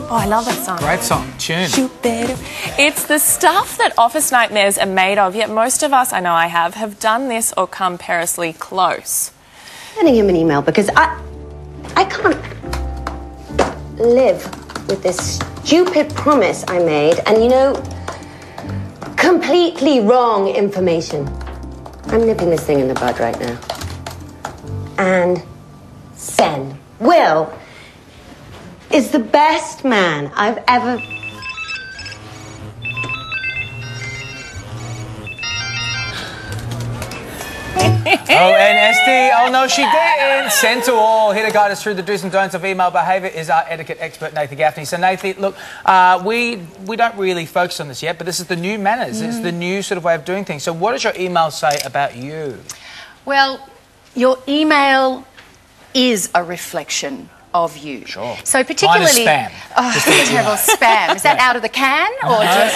Oh, I love that song. Great song. Tune. It's the stuff that office nightmares are made of, yet most of us, I know I have done this or come perilously close. Sending him an email because I can't live with this stupid promise I made and, you know, completely wrong information. I'm nipping this thing in the bud right now. And Sen, Will, is the best man I've ever... Oh, and SD, oh no, she didn't. Send to all. Here to guide us through the do's and don'ts of email behaviour is our etiquette expert, Nathy Gaffney. So, Nathy, look, we don't really focus on this yet, but this is the new manners. It's the new sort of way of doing things. So what does your email say about you? Well, your email is a reflection of you. Sure. So particularly... Mine is spam. Oh, terrible spam. Is that out of the can? Or just...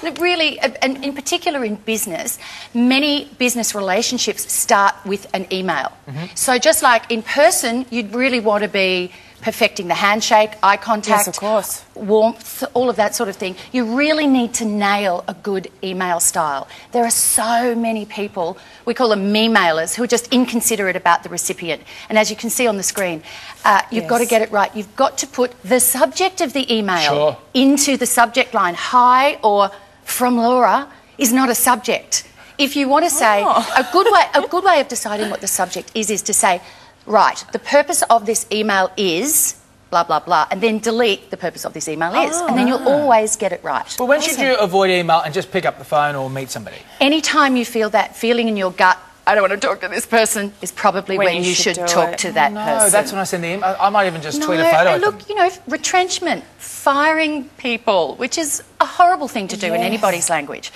Unfortunately. Really, and in particular in business, many business relationships start with an email. So just like in person, you'd really want to be perfecting the handshake, eye contact, yes, of course, warmth, all of that sort of thing. You really need to nail a good email style. There are so many people, we call them me-mailers, who are just inconsiderate about the recipient. And as you can see on the screen, you've got to get it right. You've got to put the subject of the email into the subject line. Hi or from Laura is not a subject. If you want to say, a good way of deciding what the subject is to say, right, the purpose of this email is blah, blah, blah, and then delete the purpose of this email is, and then you'll always get it right. Well, when should you avoid email and just pick up the phone or meet somebody? Anytime you feel that feeling in your gut, I don't want to talk to this person, is probably when you should talk to that person. No, that's when I send the email. I might even just tweet a photo of them. Look, you know, retrenchment, firing people, which is a horrible thing to do in anybody's language,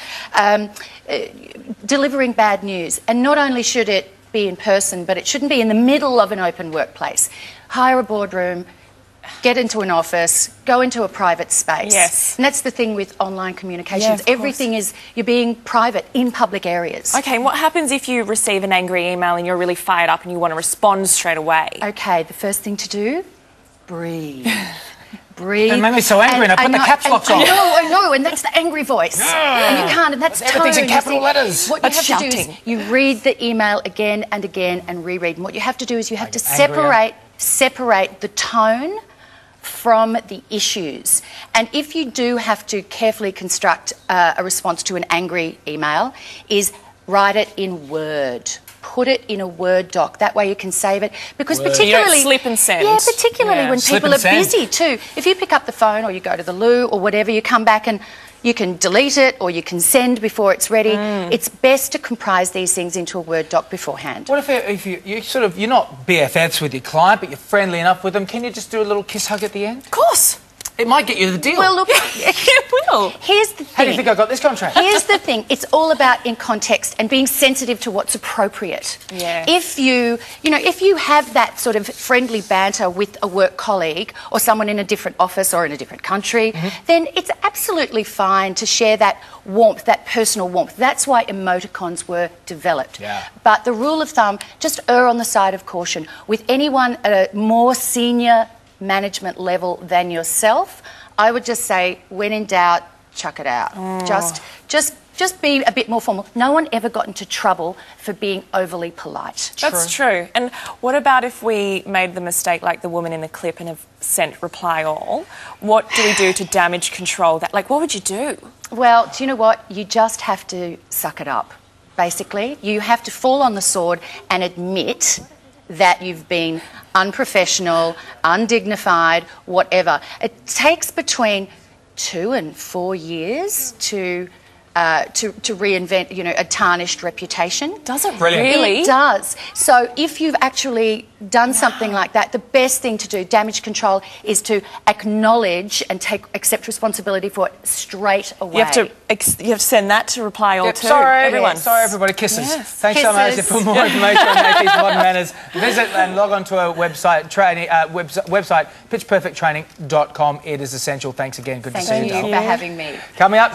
delivering bad news, and not only should it be in person, but it shouldn't be in the middle of an open workplace. Hire a boardroom, get into an office, go into a private space. Yes. And that's the thing with online communications. Everything is, you're being private in public areas. Okay, and what happens if you receive an angry email and you're really fired up and you want to respond straight away? Okay, the first thing to do, breathe. Breathe. It made me so angry and I put the caps locks on. I know, and that's the angry voice. And you can't, and that's tone. Everything's in capital letters. What you have to do is you read the email again and again and reread. And what you have to do is you have to separate the tone from the issues. And if you do have to carefully construct a response to an angry email, is write it in Word. Put it in a Word doc. That way you can save it. Because particularly... You don't slip and send. Yeah, particularly when people are busy too. If you pick up the phone or you go to the loo or whatever, you come back and you can delete it or you can send before it's ready. It's best to comprise these things into a Word doc beforehand. What if you're not BFFs with your client, but you're friendly enough with them? Can you just do a little kiss hug at the end? Of course. It might get you the deal. Well, look, it will. Here's the thing. How do you think I got this contract? Here's the thing. It's all about in context and being sensitive to what's appropriate. Yeah. If if you have that sort of friendly banter with a work colleague or someone in a different office or in a different country, then it's absolutely fine to share that warmth, that personal warmth. That's why emoticons were developed. Yeah. But the rule of thumb, just err on the side of caution. With anyone at a more senior management level than yourself, I would just say, when in doubt, chuck it out. Just be a bit more formal. No one ever got into trouble for being overly polite. That's true. And what about if we made the mistake like the woman in the clip and have sent reply all? What do we do to damage control that? Like, what would you do? Well, do you know what? You just have to suck it up, basically. You have to fall on the sword and admit that you've been unprofessional, undignified, whatever. It takes between 2 and 4 years to reinvent, a tarnished reputation. Does it really? It does. So if you've actually done something like that, the best thing to do, damage control, is to acknowledge and accept responsibility for it straight away. You have to send that to reply all too. Sorry, everyone. Sorry, everybody. Kisses. Yes. Thanks so much. For more information on Nathy's modern manners, visit and log on to our website, pitchperfecttraining.com. It is essential. Thanks again. Good to see you. Thank you for having me. Coming up.